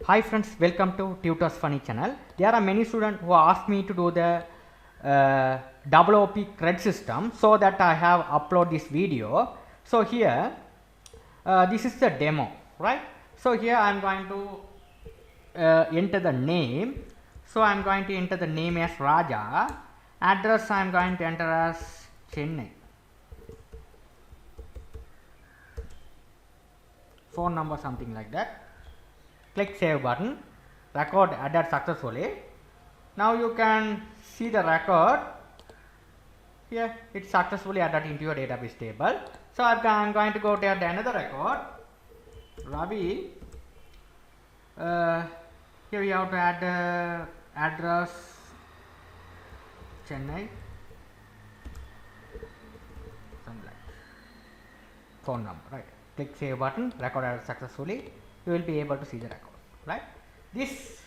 Hi friends, welcome to Tutors Funny channel. There are many students who asked me to do the WOP CRED system, so that I have upload this video. So here this is the demo, right? So here I am going to enter the name. So I am going to enter the name as Raja. Address I am going to enter as Chennai. Phone number something like that. Click save button. Record added successfully. Now you can see the record. Here it's successfully added into your database table. So I'm going to go to add another record. Ravi. Here we have to add address Chennai. Something like phone number, right? Click save button. Record added successfully. You will be able to see the record, right? This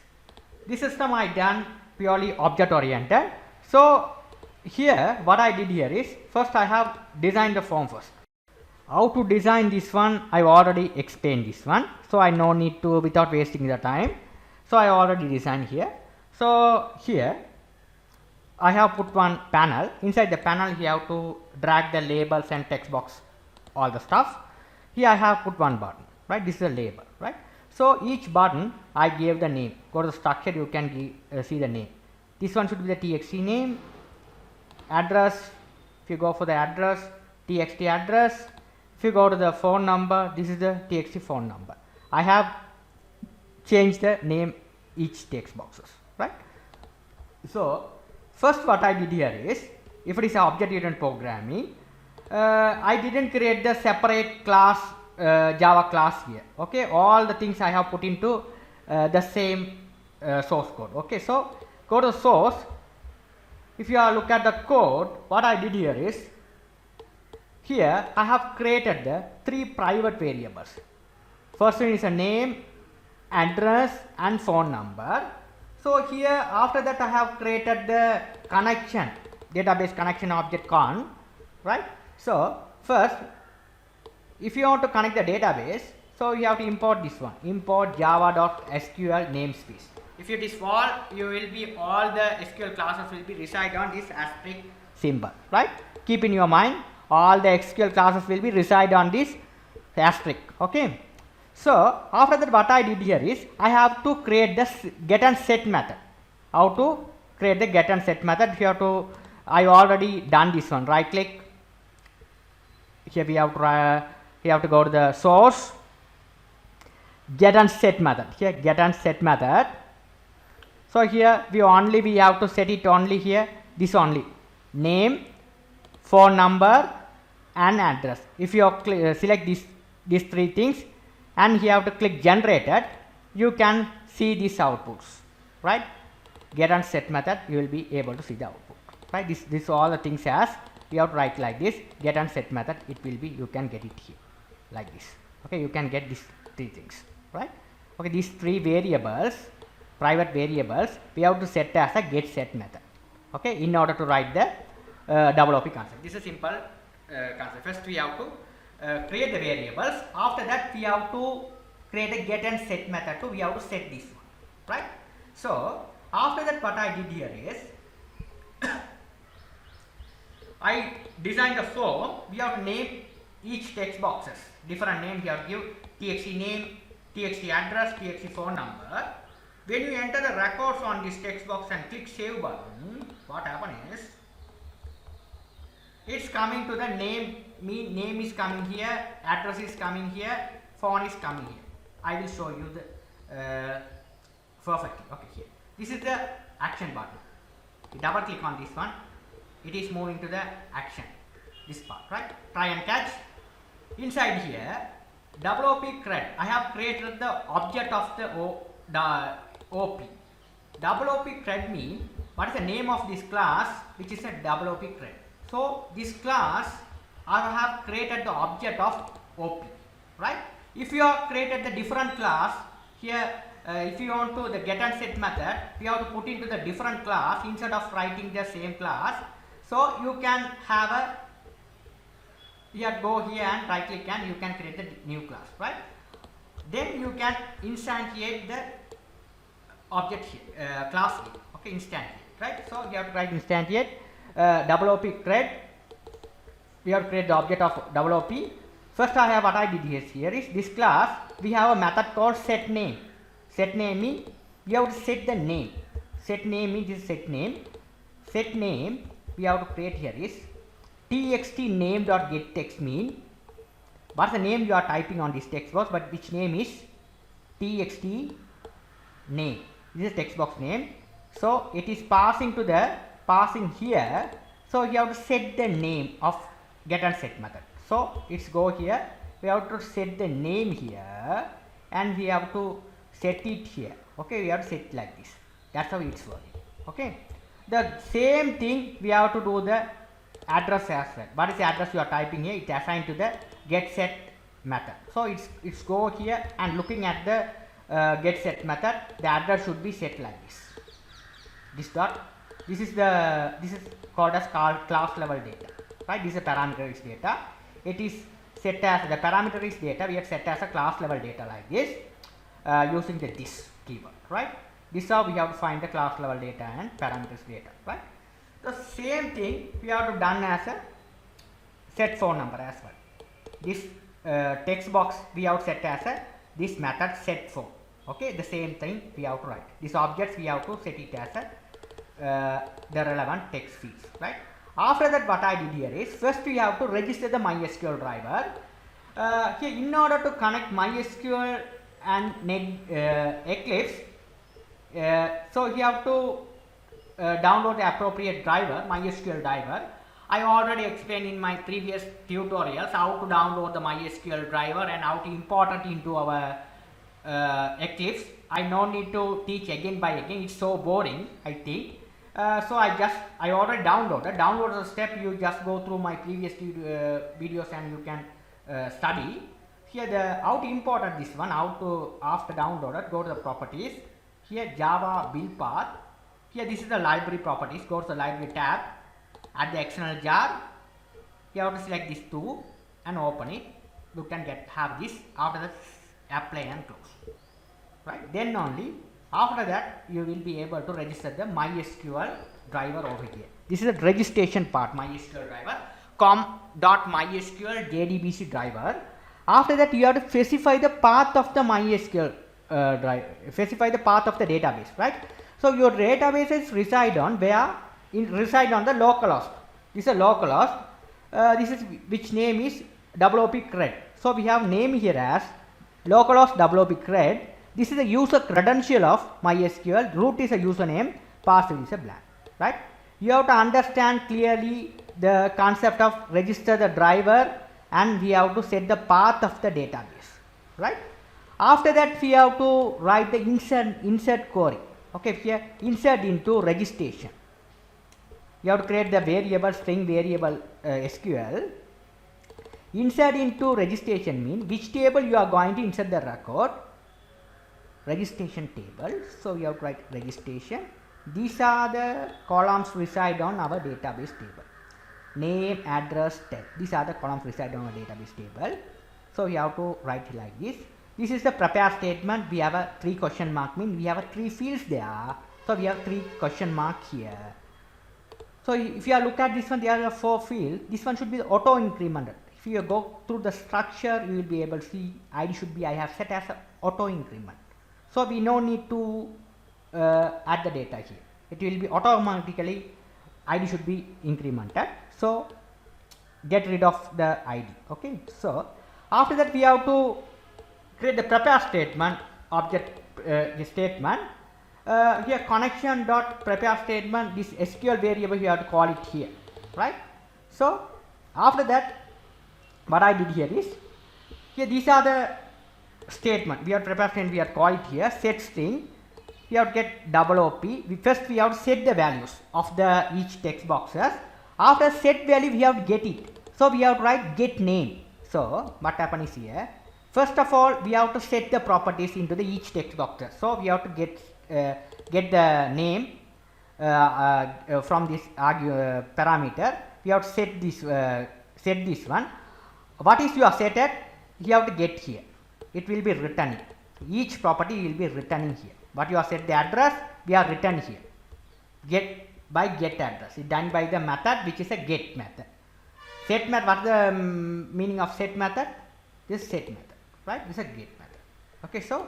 system I done purely object oriented. So here what I did here is, first I have designed the form first. How to design this one I already explained this one, so I no need to, without wasting the time. So I already designed here. So here I have put one panel. Inside the panel you have to drag the labels and text box, all the stuff. Here I have put one button, right? This is a label, right? So each button I gave the name. Go to the structure, you can see the name. This one should be the txt name. Address, if you go for the address, txt address. If you go to the phone number, this is the txt phone number. I have changed the name each text boxes, right? So first what I did here is, if it is object oriented programming, I didn't create the separate class Java class here. Okay, all the things I have put into the same source code. Okay, so go to source. If you look at the code, what I did here is, here I have created the three private variables. First one is a name, address and phone number. So here after that I have created the connection, database connection object con, right? So first, if you want to connect the database, so you have to import this one, import java.sql namespace. If it is false, you will be, all the SQL classes will be reside on this asterisk symbol, right? Keep in your mind, all the SQL classes will be reside on this asterisk. Okay, so after that what I did here is, I have to create the get and set method. How to create the get and set method? You have to, I already done this one. Right click, here we have to go to the source, get and set method. Here get and set method. So here we have to set it only here, this only, name, phone number and address. If you select these three things and you have to click generated, you can see these outputs, right? Get and set method, you will be able to see the output, right? This all the things as you have to write like this, get and set method, it will be, you can get it here like this. Okay, you can get these three things, right? Okay, these three variables, private variables, we have to set as a get set method, okay, in order to write the WOP concept. This is simple concept. First we have to create the variables. After that we have to create a get and set method too. We have to set this one, right? So after that what I did here is, I designed the form. We have to name each text boxes different name. We have to give txt name, txt address, txt phone number. When you enter the records on this text box and click save button, what happens is, it's coming to the name. Name is coming here, address is coming here, phone is coming here. I will show you the perfectly. Okay, here. This is the action button. You double click on this one. It is moving to the action, this part, right? Try and catch. Inside here, WOP CRED, I have created the object of the OP. WOP CRED means, what is the name of this class, which is a WOP CRED. So this class I have created the object of OP, right? If you have created the different class, here if you want to the get and set method, you have to put into the different class instead of writing the same class. So you can have a, here go here and right click and you can create the new class, right? Then you can instantiate the object here, class here, okay, instantiate, right? So you have to write instantiate OP cred. We have to create the object of OP. First, what I did here is this class. We have a method called set name. Set name means we have to set the name. Set name means this set name. Set name we have to create here is txt name dot get text mean what's the name you are typing on this text box, but which name is txt name. This is text box name. So it is passing to the passing here. So you have to set the name of get and set method. So it's go here. We have to set the name here, and we have to set it here. Okay, we have to set it like this. That's how it's working. Okay. The same thing we have to do the address as well. What is the address you are typing here? It's assigned to the get set method. So it's go here and looking at the get set method, the address should be set like this. This is called as class level data, right? This is a parameter is data. It is set as the parameter is data. We have set as a class level data like this using the this keyword, right? This is how we have to find the class level data and parameters data, right? The same thing we have to done as a set phone number as well. This text box we have set as a this method set phone. Okay, the same thing we have to write. This objects we have to set it as a the relevant text fields, right? After that, what I did here is first we have to register the MySQL driver. Here, in order to connect MySQL and Eclipse, so you have to download the appropriate driver, MySQL driver. I already explained in my previous tutorials how to download the MySQL driver and how to import it into our Eclipse. I no need to teach again by again. It's so boring, I think. So I already downloaded. Download the step. You just go through my previous videos and you can study. Here how to import this one. How to after downloaded go to the properties. Here Java build path. Here this is the library properties. Go to the library tab. Add the external jar. You have to select these two and open it. You can have this. After that, apply and close. Right. Then only after that you will be able to register the MySQL driver over here. This is the registration part. MySQL driver com.mysql jdbc driver. After that you have to specify the path of the MySQL driver. Specify the path of the database. Right. So your databases reside on where? Reside on the localhost. This is a localhost. This is which name is WOP cred. So we have name here as localhost WOP cred. This is the user credential of MySQL. Root is a username. Password is a blank. Right? You have to understand clearly the concept of register the driver, and we have to set the path of the database. Right? After that we have to write the insert query. Okay, here insert into registration. You have to create the variable string variable SQL. Insert into registration means which table you are going to insert the record. Registration table. So you have to write registration. These are the columns reside on our database table. Name, address, text. These are the columns reside on our database table. So you have to write like this. This is the prepare statement. We have a 3 question mark mean we have a 3 fields there. So we have 3 question mark here. So if you look at this one, there are 4 fields. This one should be auto incremented. If you go through the structure, you will be able to see ID should be I have set as a auto increment. So we no need to add the data here. It will be automatically ID should be incremented. So get rid of the ID. Okay. So after that we have to create the prepare statement object statement. Here connection dot prepare statement, this SQL variable you have to call it here, right? So after that what I did here is here these are the statement we have prepare statement we have called it here set string. We have to get WOP. First we have to set the values of the each text boxes. After set value we have to get it. So we have to write get name. So what happen is here first of all we have to set the properties into the each text boxes. So we have to get the name from this parameter. We have to set this one. What is your set at? You have to get here. It will be returning. Each property will be returning here. what you have set the address, we have written here. Get by get address is done by the method which is a get method. Set method, what is the meaning of set method? This set method, right? This is a get method. Okay, so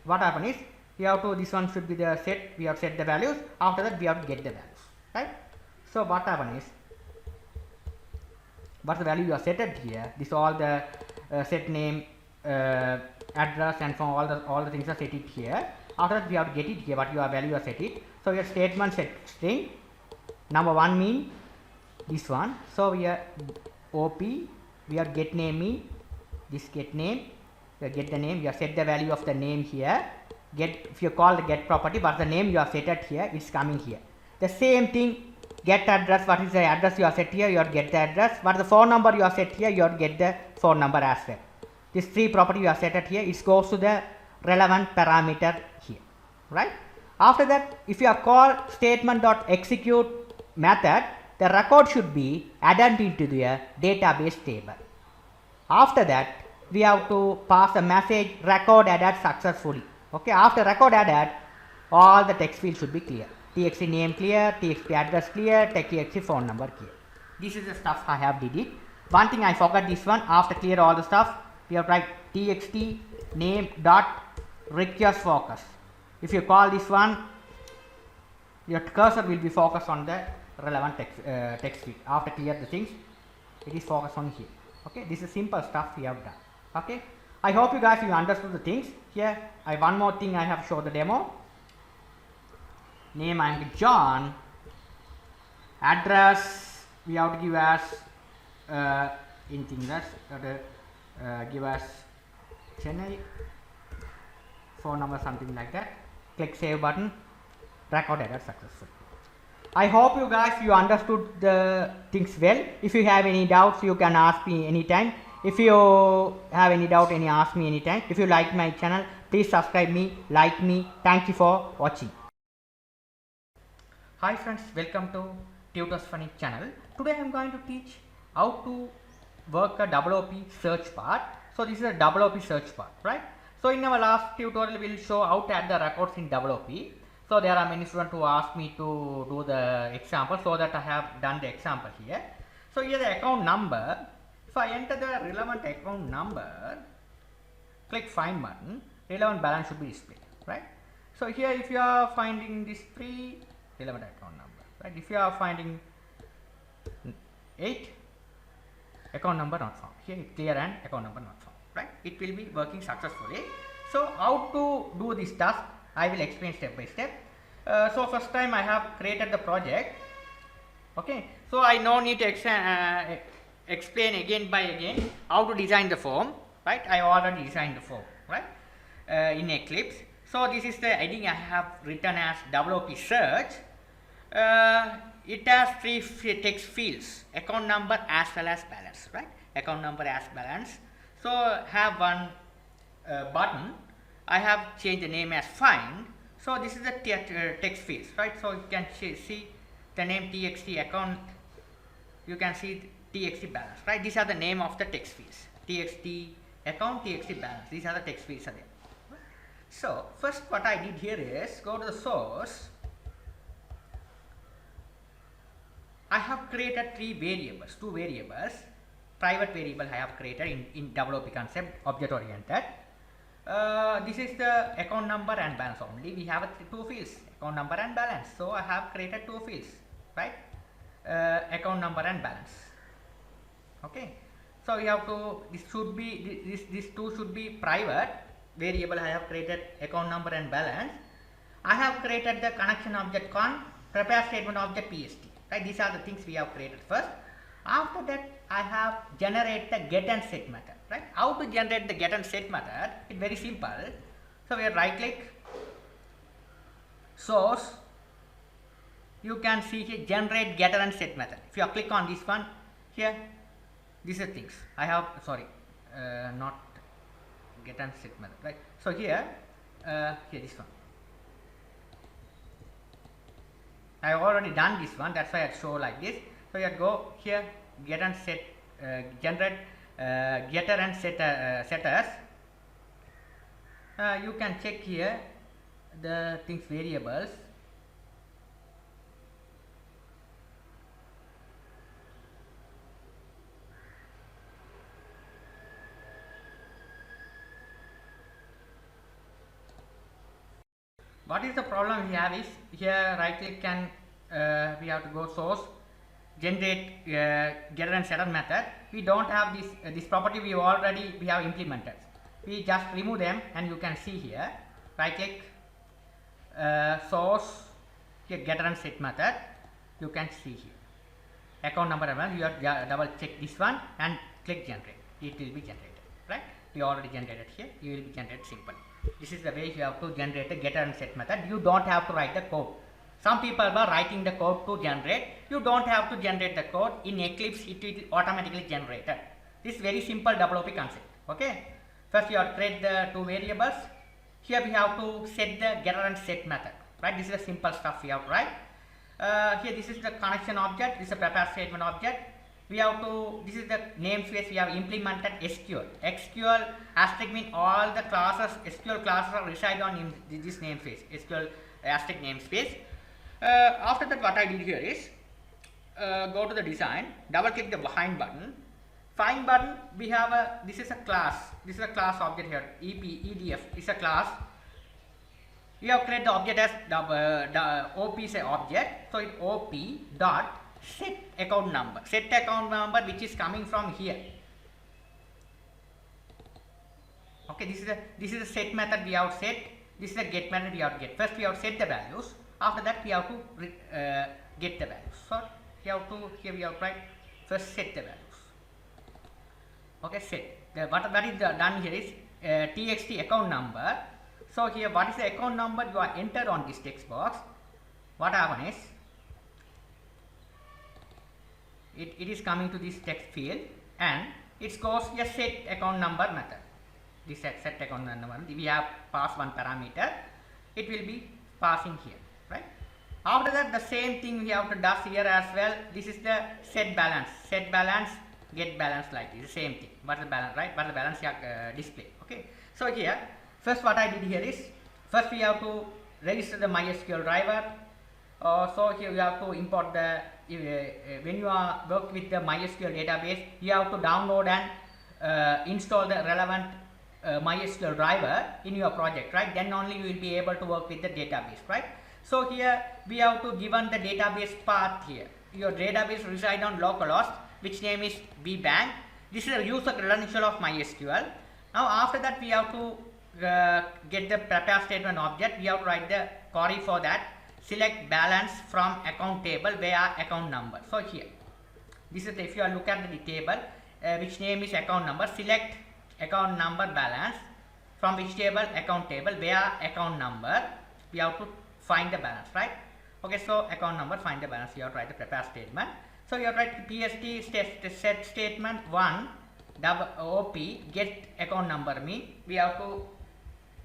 what happen is we have to, this one should be the set, we have set the values, after that we have to get the values, right? So what happen is, what's the value you have set it here, this all the set name, address and from all the things are set it here. After that we have to get it here, what your value are set it. So your statement set string number 1 mean this one, so we are op, we are get name mean this get name, we get the name, you have set the value of the name here. Get, if you call the get property, what's the name you have set it here, it's coming here. The same thing, get address, what is the address you have set here, you have get the address. What is the phone number you have set here, you have get the phone number as well. This 3 property you have set it here, it goes to the relevant parameter here, right? After that, if you have called statement.execute method, the record should be added into the database table. After that, we have to pass a message record added successfully. Okay, after record added, all the text fields should be clear. TXT name clear, TXT address clear, TXT phone number clear. This is the stuff I have did it. One thing I forgot this one, after clear all the stuff, we have write TXT name dot request focus. If you call this one, your cursor will be focused on the relevant text field. After clear the things, it is focused on here. Okay, this is simple stuff we have done. Okay, I hope you guys you understood the things. Here, one more thing I have showed the demo. Name I am John. Address we have to give as anything that give us Chennai. Phone number something like that. Click save button. Record added successful. I hope you guys you understood the things well. If you have any doubts, you can ask me anytime. If you have any doubt, ask me anytime. If you like my channel, please subscribe me, like me. Thank you for watching. Hi friends, welcome to Tutors Funny channel. Today I am going to teach how to work a WOP search part. So this is a WOP search part, right? So in our last tutorial, we will show how to add the records in WOP. So there are many students who asked me to do the example, so that I have done the example here. So here the account number. If I enter the relevant account number, click find button, relevant balance should be displayed, right? So here if you are finding this 3, relevant account number, right? If you are finding 8, account number not found. Here it clear and account number not found, right? It will be working successfully. So how to do this task, I will explain step by step. So first time I have created the project. Okay, so I no need to explain again by again how to design the form, right? I already designed the form, right? In Eclipse. So this is the heading I have written as WOP search. It has 3 text fields, account number as well as balance, right? Account number as balance. So have one button. I have changed the name as find. So this is the text fields, right? So you can see the name TXT account. You can see TXT balance, right? These are the name of the text fields. TXT account, TXT balance. These are the text fields are there. So first what I did here is go to the source. I have created 3 variables, 2 variables. Private variable I have created in WOP concept, object oriented. This is the account number and balance only. We have 2 fields, account number and balance. So I have created 2 fields, right? Account number and balance. Okay. So we have to, this should be, this 2 should be private variable. I have created account number and balance. I have created the connection object con, prepare statement object PST. Right? These are the things we have created first. After that, I have generate the get and set method. Right? How to generate the get and set method? It's very simple. So we right click, source. You can see here generate getter and set method. If you click on this one here, these are things I have. Sorry, not get and set method. Right? So here, here this one. I have already done this one. That's why I show like this. So you go here, get and set, generate getter and setters. You can check here the things variables. What is the problem we have is here right click and we have to go source, generate getter and setter method. We don't have this property. We have implemented. We just remove them and you can see here right click source, here getter and set method. You can see here account number, you have double check this one and click generate. It will be generated, right? We already generated here. You will be generated simply. This is the way you have to generate a getter and set method. You don't have to write the code. Some people are writing the code to generate. You don't have to generate the code. In Eclipse, it will automatically generated. This is very simple WP concept. Okay. First, you have to create the two variables. Here we have to set the getter and set method. Right. This is the simple stuff we have to write. Here, this is the connection object. This is a prepare statement object. We have to, this is the namespace we have implemented SQL. SQL asterisk means all the classes, SQL classes are reside on this namespace, SQL asterisk namespace. After that, what I did here is go to the design, double click the find button. Find button, we have this is a class object here, EDF is a class. We have created the object as OP is an object, so it OP dot set account number which is coming from here. Okay, this is a set method we have set. This is a get method we have get. First we have set the values. After that we have to get the values. So here we have to write first set the values. Okay, set. What is done here is txt account number. So here what is the account number you are entered on this text box? What happens is it is coming to this text field and it goes a set account number method. This set account number, we have passed one parameter, it will be passing here, right? After that, the same thing we have to do here as well. This is the set balance, get balance, like this, the same thing. What the balance, right? What the balance display. Okay. So here, first what I did here is, first we have to register the MySQL driver. So here you have to import the when you are work with the MySQL database, you have to download and install the relevant MySQL driver in your project, right? Then only you will be able to work with the database, right? So here we have to given the database path here. Your database reside on localhost, which name is bbank. This is a user credential of MySQL. Now after that we have to get the prepare statement object. We have to write the query for that. Select balance from account table via account number. So here, this is if you look at the table, which name is account number. Select account number balance from which table, account table via account number. We have to find the balance, right? Okay, so account number, find the balance. You have to write the prepare statement. So you have to write PST set statement 1 OP get account number mean we have to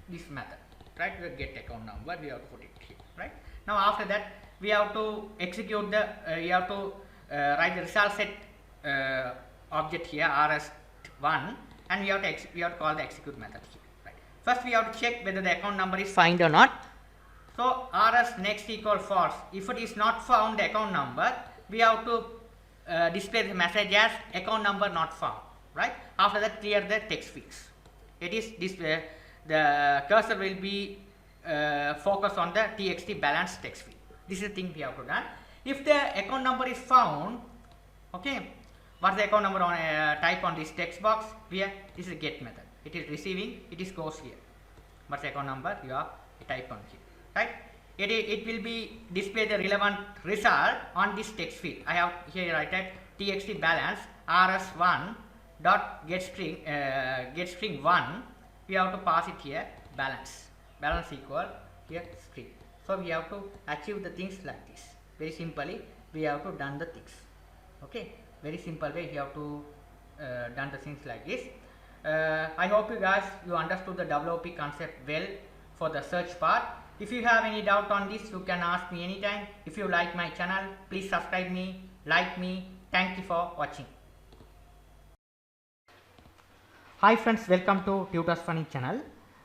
this method, right? We get account number, we have to put it here, right? Now after that we have to execute the you have to write the result set object here rs1 and we have to call the execute method here, right? First we have to check whether the account number is found or not. So rs next equal false. If it is not found the account number, we have to display the message as account number not found, right? After that clear the text fields. It is this the cursor will be focus on the txt balance text field. This is the thing we have to done. If the account number is found, okay, what's the account number on type on this text box? Here this is a get method. It is receiving, it is goes here. What's the account number? You have type on here, right? It will be display the relevant result on this text field. I have here written txt balance rs1 dot get string 1. We have to pass it here balance equal here string. So we have to achieve the things like this. Very simply we have to done the things. Okay, very simple way we have to done the things like this. I hope you understood the WOP concept well for the search part. If you have any doubt on this, you can ask me anytime. If you like my channel, please subscribe me, like me. Thank you for watching. Hi friends, welcome to Tutors Funny channel.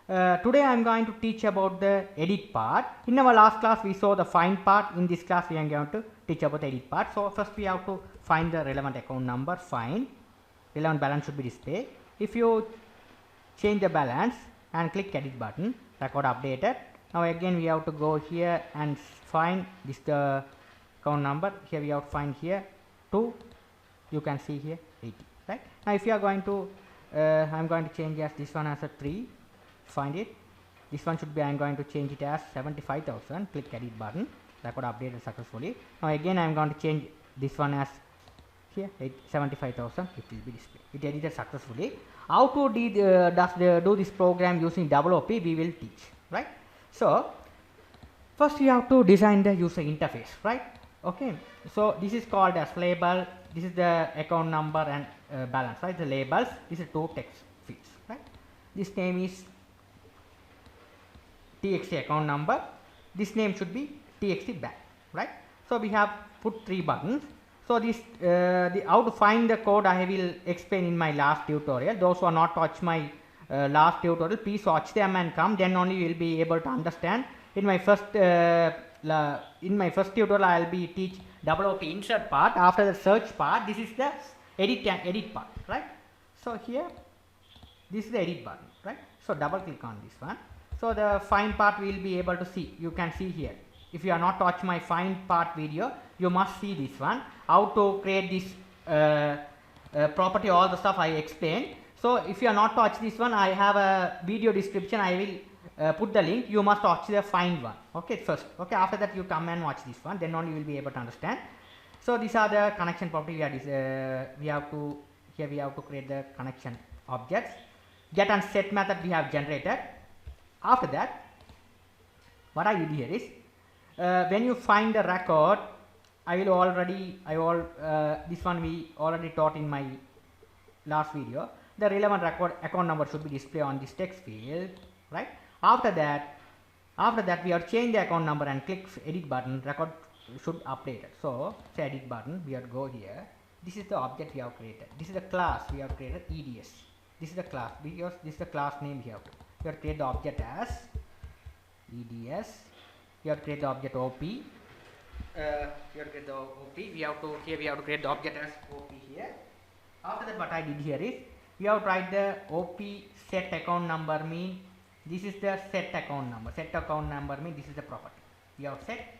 Today I am going to teach about the edit part. In our last class we saw the find part. In this class we are going to teach about the edit part. So first we have to find the relevant account number, find, relevant balance should be displayed. If you change the balance and click edit button, record updated. Now again we have to go here and find this the account number. Here we have to find here 2, you can see here 80, right? Now if you are going to I am going to change as this one as a 3, find it. This one should be, I am going to change it as 75,000, click edit button, record updated successfully. Now again I am going to change this one as here 75,000, it will be displayed. It edited successfully. How to do this program using WOP we will teach, right? So first you have to design the user interface, right? Okay, so this is called as label. This is the account number and balance, right? The labels, this is 2 text fields, right? This name is txt account number, this name should be txt bank, right? So we have put 3 buttons. So this how to find the code I will explain in my last tutorial. Those who are not watched my last tutorial, please watch them and come, then only you will be able to understand. In my first tutorial I will be teach WOP insert part. After the search part, this is the edit part, right? So here this is the edit button, right? So double click on this one. So the find part we will be able to see. You can see here. If you are not watch my find part video, you must see this one. How to create this property, all the stuff I explained. So if you are not watch this one, I have a video description. I will put the link. You must watch the find one. Okay, first. Okay, after that you come and watch this one. Then only you will be able to understand. So these are the connection property. We have to create the connection objects. Get and set method we have generated. After that, what I did here is when you find the record, this one we already taught in my last video. The relevant record account number should be displayed on this text field, right? After that we have changed the account number and click edit button, record should update it. So say edit button, we have to go here. This is the object we have created. This is the class we have created, EDS. This is the class, because this is the class name here. We have to create the object as EDS. We have to create the object OP. We have to create the OP. We have to create the object as OP here. After that, what I did here is we have to write the OP set account number mean. This is the set account number. Set account number mean this is the property. We have set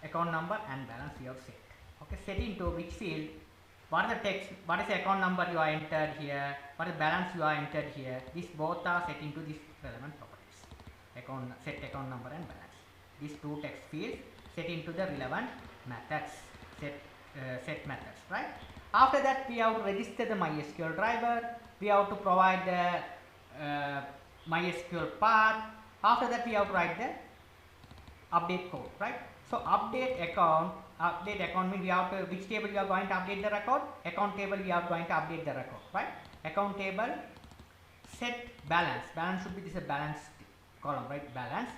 account number and balance we have set. Okay, set into which field? What is the text? What is the account number you are entered here? What is the balance you are entered here? These both are set into this relevant properties. Set account number and balance. These 2 text fields set into the relevant methods. Set methods, right? After that we have to register the MySQL driver. We have to provide the MySQL path. After that we have to write the update code, right? So update account means we have to, which table we are going to update the record? Account table we are going to update the record, right? Account table, set balance. Balance should be this a balance column, right? Balance.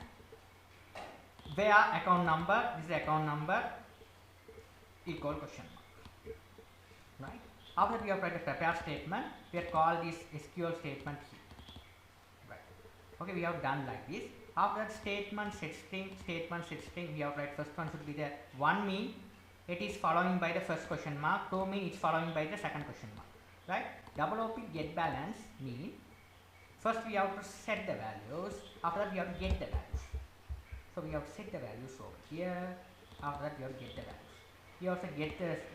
Where account number, this is account number equal question mark, right? After we have write a prepare statement, we have called this SQL statement here, right? Okay, we have done like this. After that statement set string, we have write first one should be the 1 mean it is following by the first question mark, 2 mean it's following by the second question mark, right? WOP get balance mean first we have to set the values, after that we have to get the values. So we have set the values over here, after that we have to get the values.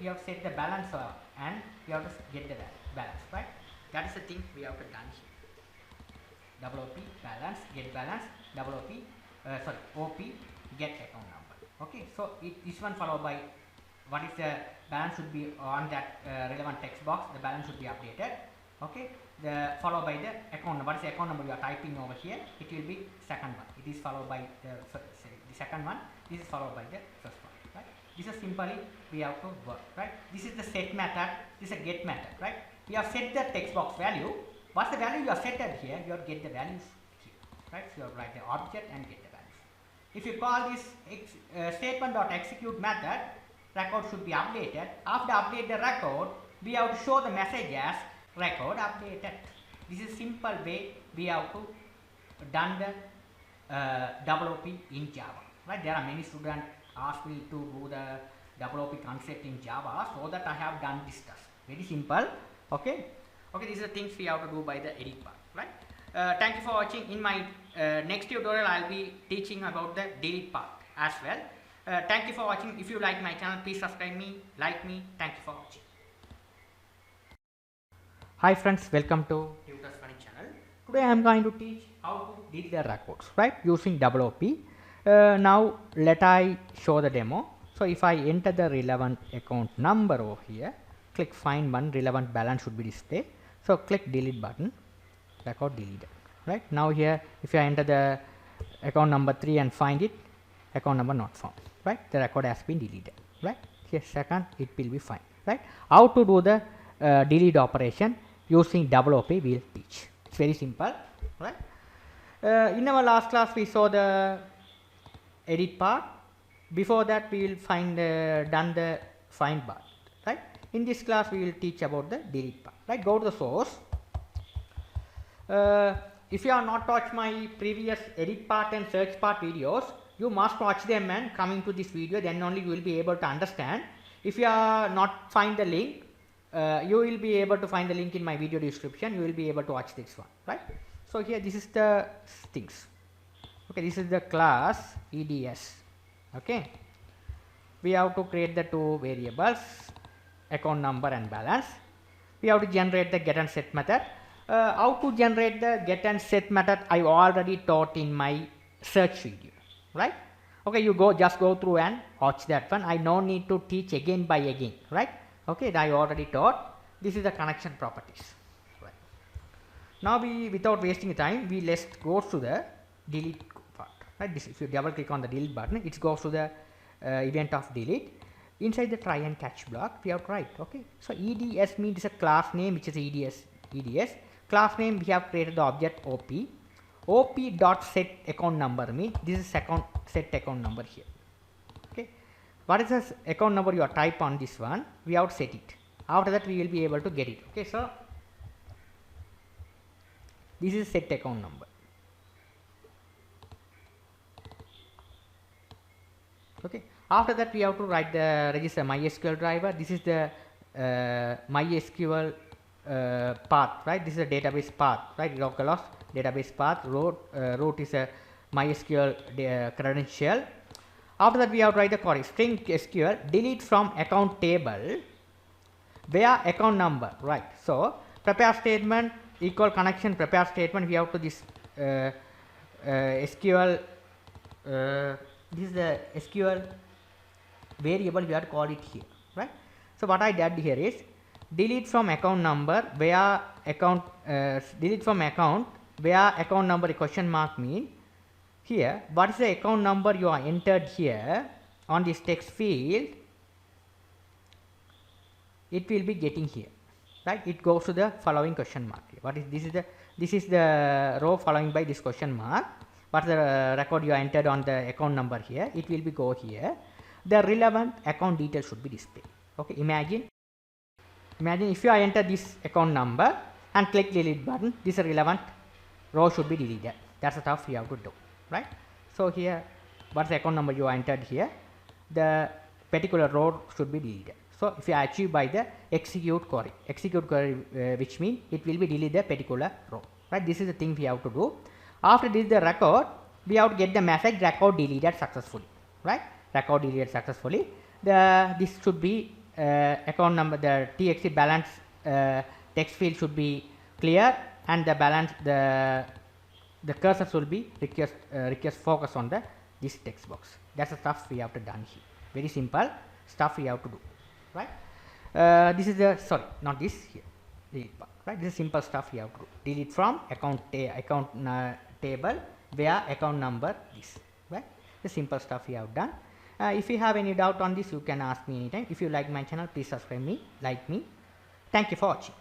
You have set the balance and you have to get the balance, right? That is the thing we have to done here. WOP balance, get balance, OP get account number. Okay, so this one followed by what is the balance should be on that relevant text box. The balance should be updated. Okay, followed by the account number. What is the account number you are typing over here? It will be second one. It is followed by the second one. This is followed by the first one. Right? This is simply we have to work. Right? This is the set method. This is a get method. Right? We have set the text box value. What's the value you are set at here? You have get the values here, right? So you have write the object and get the values. If you call this statement.execute method, record should be updated. After update the record, we have to show the message as record updated. This is simple way we have to done the WOP in Java, right? There are many students ask me to do the WOP concept in Java, so that I have done this task. Very simple. Okay. Okay, these are things we have to do by the edit part, right? Thank you for watching. In my next tutorial, I'll be teaching about the delete part as well. Thank you for watching. If you like my channel, please subscribe me, like me. Thank you for watching. Hi friends, welcome to Tutors Funny channel. Today I am going to teach how to delete the records, right, using WOP. Now let I show the demo. So if I enter the relevant account number over here, click find one, relevant balance should be displayed. So click delete button, record deleted, right? Now here if I enter the account number 3 and find it, account number not found, right? The record has been deleted, right? Here second it will be fine, right? How to do the delete operation using WOP we will teach. It's very simple, right? In our last class we saw the edit part. Before that we will find done the find part, right? In this class we will teach about the delete part, right? Go to the source. If you have not watched my previous edit part and search part videos, you must watch them and coming to this video, then only you will be able to understand. If you are not find the link, you will be able to find the link in my video description. You will be able to watch this one, right? So here this is the things. Okay, this is the class EDS. Okay, we have to create the two variables, account number and balance. We have to generate the get and set method. How to generate the get and set method I already taught in my search video, right? Okay, you just go through and watch that one. I no need to teach again by again, right? Okay, I already taught. This is the connection properties, right? Now without wasting time, let's go to the delete part, right? This, if you double click on the delete button, it goes to the event of delete. Inside the try and catch block we have to write, okay? So EDS means it's a class name, which is EDS. Class name we have created the object OP. OP dot set account number means this is set account number here. Okay, what is this account number you are type on this one? We have to set it. After that we will be able to get it. Okay, so this is set account number. Okay, after that we have to write the register MySQL driver. This is the MySQL path, right? This is a database path, right? Localhost database path. Root is a MySQL credential. After that we have to write the query string SQL delete from account table where account number, right? So prepare statement equal connection prepare statement, we have to this SQL this is the SQL variable we have to call it here, right? So what I did here is delete from account number where account delete from account where account number question mark mean here what is the account number you are entered here on this text field, it will be getting here, right? It goes to the following question mark. What is this is the row following by this question mark. What the record you are entered on the account number here, it will be go here. The relevant account details should be displayed. Okay, imagine if you enter this account number and click delete button, this relevant row should be deleted. That's the stuff you have to do, right? So here what's the account number you entered here, the particular row should be deleted. So if you achieve by the execute query which means it will be delete the particular row, right? This is the thing we have to do. After this the record, we have to get the message record deleted successfully, right? Record deleted successfully. This should be account number, the txt balance text field should be clear, and the balance the cursor should be request focus on this text box. That's the stuff we have to done here. Very simple stuff we have to do, right? This is the not this here delete part, right? This is simple stuff you have to do. Delete from account table where account number this, right? The simple stuff you have done. If you have any doubt on this, you can ask me anytime. If you like my channel, please subscribe me, like me. Thank you for watching.